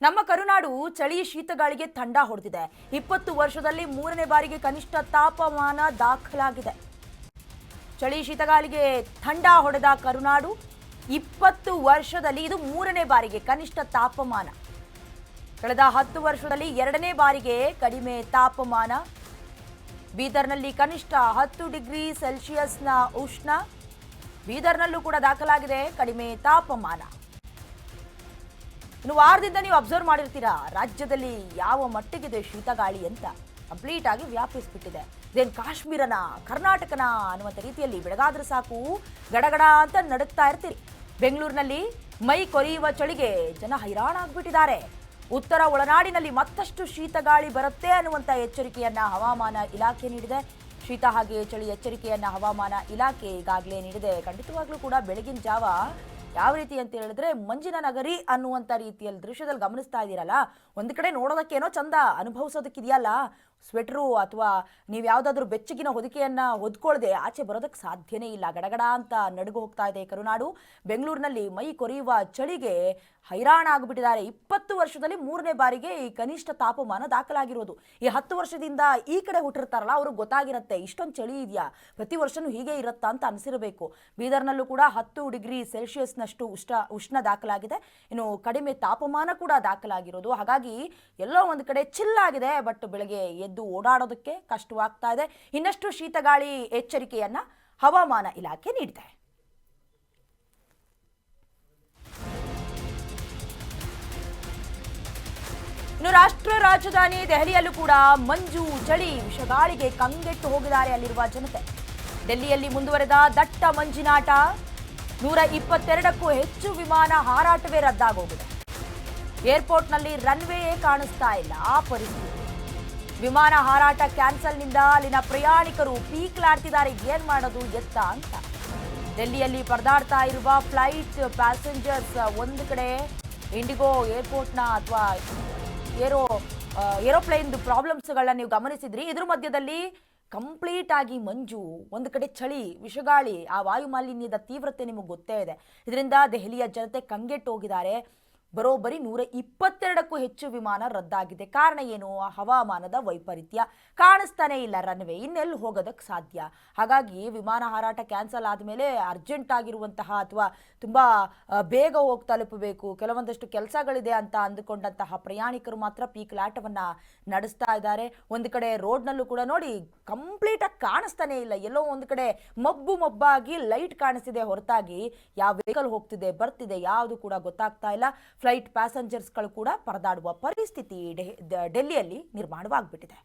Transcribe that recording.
ನಮ್ಮ ಕರುನಾಡು ಚಳಿ ಶೀತಗಾಳಿಗೆ ತಂಡ ಹೊಡೆದಿದೆ. 20 ವರ್ಷದಲ್ಲಿ ಮೂರನೇ ಬಾರಿಗೆ ಕನಿಷ್ಠ ತಾಪಮಾನ ದಾಖಲಾಗಿದೆ. ಚಳಿ ಶೀತಗಾಳಿಗೆ ತಂಡ ಹೊಡೆದ ಕರುನಾಡು 20 ವರ್ಷದಲ್ಲಿ ಇದು ಮೂರನೇ ಬಾರಿಗೆ ಕನಿಷ್ಠ ತಾಪಮಾನ. ಕಳೆದ 10 ವರ್ಷದಲ್ಲಿ ಎರಡನೇ ಬಾರಿಗೆ ಕಡಿಮೆ ತಾಪಮಾನ. ಬೀದರ್ನಲ್ಲಿ ಕನಿಷ್ಠ 10 ಡಿಗ್ರಿ ಸೆಲ್ಸಿಯಸ್ನ ಉಷ್ಣ. ಬೀದರ್ನಲ್ಲೂ ಕೂಡ ದಾಖಲಾಗಿದೆ ಕಡಿಮೆ ತಾಪಮಾನ. ಇನ್ನು ವಾರದಿಂದ ನೀವು ಅಬ್ಸರ್ವ್ ಮಾಡಿರ್ತೀರಾ ರಾಜ್ಯದಲ್ಲಿ ಯಾವ ಮಟ್ಟಿಗಿದೆ ಶೀತಗಾಳಿ ಅಂತ. ಕಂಪ್ಲೀಟ್ ಆಗಿ ವ್ಯಾಪಿಸ್ಬಿಟ್ಟಿದೆ. ಇದೇನು ಕಾಶ್ಮೀರನ ಕರ್ನಾಟಕನ ಅನ್ನುವಂಥ ರೀತಿಯಲ್ಲಿ ಬೆಳಗಾದ್ರೆ ಸಾಕು ಗಡಗಡ ಅಂತ ನಡುಗ್ತಾ ಇರ್ತೀರಿ. ಬೆಂಗಳೂರಿನಲ್ಲಿ ಮೈ ಕೊರೆಯುವ ಚಳಿಗೆ ಜನ ಹೈರಾಣಾಗ್ಬಿಟ್ಟಿದ್ದಾರೆ. ಉತ್ತರ ಒಳನಾಡಿನಲ್ಲಿ ಮತ್ತಷ್ಟು ಶೀತಗಾಳಿ ಬರುತ್ತೆ ಅನ್ನುವಂಥ ಎಚ್ಚರಿಕೆಯನ್ನ ಹವಾಮಾನ ಇಲಾಖೆ ನೀಡಿದೆ. ಶೀತ ಹಾಗೆ ಚಳಿ ಎಚ್ಚರಿಕೆಯನ್ನ ಹವಾಮಾನ ಇಲಾಖೆ ಈಗಾಗಲೇ ನೀಡಿದೆ. ಖಂಡಿತವಾಗ್ಲೂ ಕೂಡ ಬೆಳಗಿನ ಜಾವ ಯಾವ ರೀತಿ ಅಂತ ಹೇಳಿದ್ರೆ ಮಂಜಿನ ನಗರಿ ಅನ್ನುವಂಥ ರೀತಿಯಲ್ಲಿ ದೃಶ್ಯದಲ್ಲಿ ಗಮನಿಸ್ತಾ ಇದ್ದೀರಲ್ಲ, ಒಂದು ಕಡೆ ನೋಡೋದಕ್ಕೇನೋ ಚಂದ, ಅನುಭವಿಸೋದಕ್ಕಿದೆಯಲ್ಲ, ಸ್ವೆಟ್ರು ಅಥವಾ ನೀವು ಯಾವುದಾದ್ರೂ ಬೆಚ್ಚಗಿನ ಹೊದಿಕೆಯನ್ನು ಹೊದ್ಕೊಳ್ಳದೆ ಆಚೆ ಬರೋದಕ್ಕೆ ಸಾಧ್ಯನೇ ಇಲ್ಲ. ಗಡಗಡ ಅಂತ ನಡುಗು ಹೋಗ್ತಾ ಇದೆ ಕರುನಾಡು. ಬೆಂಗಳೂರಿನಲ್ಲಿ ಮೈ ಕೊರೆಯುವ ಚಳಿಗೆ ಹೈರಾಣ ಆಗಿಬಿಟ್ಟಿದ್ದಾರೆ. 20 ವರ್ಷದಲ್ಲಿ ಮೂರನೇ ಬಾರಿಗೆ ಈ ಕನಿಷ್ಠ ತಾಪಮಾನ ದಾಖಲಾಗಿರೋದು. ಈ 10 ವರ್ಷದಿಂದ ಈ ಕಡೆ ಹುಟ್ಟಿರ್ತಾರಲ್ಲ ಅವ್ರಿಗೆ ಗೊತ್ತಾಗಿರುತ್ತೆ ಇಷ್ಟೊಂದು ಚಳಿ ಇದೆಯಾ, ಪ್ರತಿ ವರ್ಷನೂ ಹೀಗೆ ಇರುತ್ತಾ ಅಂತ ಅನಿಸಿರಬೇಕು. ಬೀದರ್ನಲ್ಲೂ ಕೂಡ 10 ಡಿಗ್ರಿ ಸೆಲ್ಸಿಯಸ್ನಷ್ಟು ಉಷ್ಣ ದಾಖಲಾಗಿದೆ. ಇನ್ನು ಕಡಿಮೆ ತಾಪಮಾನ ಕೂಡ ದಾಖಲಾಗಿರೋದು. ಹಾಗಾಗಿ ಎಲ್ಲೋ ಒಂದು ಕಡೆ ಚಿಲ್ಲಾಗಿದೆ, ಬಟ್ ಬೆಳಗ್ಗೆ ಎದ್ದು ಓಡಾಡೋದಕ್ಕೆ ಕಷ್ಟವಾಗ್ತಾ ಇದೆ. ಇನ್ನಷ್ಟು ಶೀತಗಾಳಿ ಎಚ್ಚರಿಕೆಯನ್ನ ಹವಾಮಾನ ಇಲಾಖೆ ನೀಡಿದೆ. ಇನ್ನು ರಾಷ್ಟ್ರ ರಾಜಧಾನಿ ದೆಹಲಿಯಲ್ಲೂ ಕೂಡ ಮಂಜು ಚಳಿ ವಿಷಗಾಳಿಗೆ ಕಂಗೆಟ್ಟು ಹೋಗಿದ್ದಾರೆ ಅಲ್ಲಿರುವ ಜನತೆ. ಡೆಲ್ಲಿಯಲ್ಲಿ ಮುಂದುವರೆದ ದಟ್ಟ ಮಂಜಿನಾಟ. 122ಕ್ಕೂ ಹೆಚ್ಚು ವಿಮಾನ ಹಾರಾಟವೇ ರದ್ದಾಗೋಗಿದೆ. ಏರ್ಪೋರ್ಟ್ನಲ್ಲಿ ರನ್ವೇಯೇ ಕಾಣಿಸ್ತಾ ಇಲ್ಲ. ಆ ಪರಿಸ್ಥಿತಿ. ವಿಮಾನ ಹಾರಾಟ ಕ್ಯಾನ್ಸಲ್ನಿಂದ ಅಲ್ಲಿನ ಪ್ರಯಾಣಿಕರು ಪೀಕ್ಲಾಡ್ತಿದ್ದಾರೆ. ಏನ್ ಮಾಡೋದು ಎತ್ತ ಅಂತ. ಡೆಲ್ಲಿಯಲ್ಲಿ ಪರದಾಡ್ತಾ ಇರುವ ಫ್ಲೈಟ್ ಪ್ಯಾಸೆಂಜರ್ಸ್ ಒಂದು ಕಡೆ ಇಂಡಿಗೋ ಏರ್ಪೋರ್ಟ್ನ ಅಥವಾ ಏರೋಪ್ಲೇನ್ ಪ್ರಾಬ್ಲಮ್ಸ್ಗಳನ್ನ ನೀವು ಗಮನಿಸಿದ್ರಿ. ಇದ್ರ ಮಧ್ಯದಲ್ಲಿ ಕಂಪ್ಲೀಟ್ ಆಗಿ ಮಂಜು, ಒಂದು ಕಡೆ ಚಳಿ, ವಿಷಗಾಳಿ, ಆ ವಾಯುಮಾಲಿನ್ಯದ ತೀವ್ರತೆ ನಿಮಗೆ ಗೊತ್ತೇ ಇದೆ. ಇದರಿಂದ ದೆಹಲಿಯ ಜನತೆ ಕಂಗೆಟ್ಟು ಹೋಗಿದ್ದಾರೆ. ಬರೋಬ್ಬರಿ 122ಕ್ಕೂ ಹೆಚ್ಚು ವಿಮಾನ ರದ್ದಾಗಿದೆ. ಕಾರಣ ಏನು? ಹವಾಮಾನದ ವೈಪರೀತ್ಯ. ಕಾಣಿಸ್ತಾನೆ ಇಲ್ಲ ರನ್ವೇ, ಇನ್ನೆಲ್ಲಿ ಹೋಗೋದಕ್ಕೆ ಸಾಧ್ಯ. ಹಾಗಾಗಿ ವಿಮಾನ ಹಾರಾಟ ಕ್ಯಾನ್ಸಲ್ ಆದಮೇಲೆ ಅರ್ಜೆಂಟ್ ಆಗಿರುವಂತಹ ಅಥವಾ ತುಂಬ ಬೇಗ ಹೋಗಿ ತಲುಪಬೇಕು, ಕೆಲವೊಂದಷ್ಟು ಕೆಲಸಗಳಿದೆ ಅಂತ ಅಂದುಕೊಂಡಂತಹ ಪ್ರಯಾಣಿಕರು ಮಾತ್ರ ಪೀಕಲಾಟವನ್ನು ನಡೆಸ್ತಾ ಇದ್ದಾರೆ. ಒಂದು ಕಡೆ ರೋಡ್ನಲ್ಲೂ ಕೂಡ ನೋಡಿ ಕಂಪ್ಲೀಟಾಗಿ ಕಾಣಿಸ್ತಾನೆ ಇಲ್ಲ. ಎಲ್ಲೋ ಒಂದು ಕಡೆ ಮಬ್ಬಾಗಿ ಲೈಟ್ ಕಾಣಿಸ್ತಿದೆ ಹೊರತಾಗಿ ಯಾವ ವೆಹಿಕಲ್ ಹೋಗ್ತಿದೆ ಬರ್ತಿದೆ ಯಾವುದು ಕೂಡ ಗೊತ್ತಾಗ್ತಾ ಇಲ್ಲ. ಫ್ಲೈಟ್ ಪ್ಯಾಸೆಂಜರ್ಸ್ಗಳು ಕೂಡ ಪರದಾಡುವ ಪರಿಸ್ಥಿತಿ ಡೆಲ್ಲಿಯಲ್ಲಿ ನಿರ್ಮಾಣವಾಗ್ಬಿಟ್ಟಿದೆ.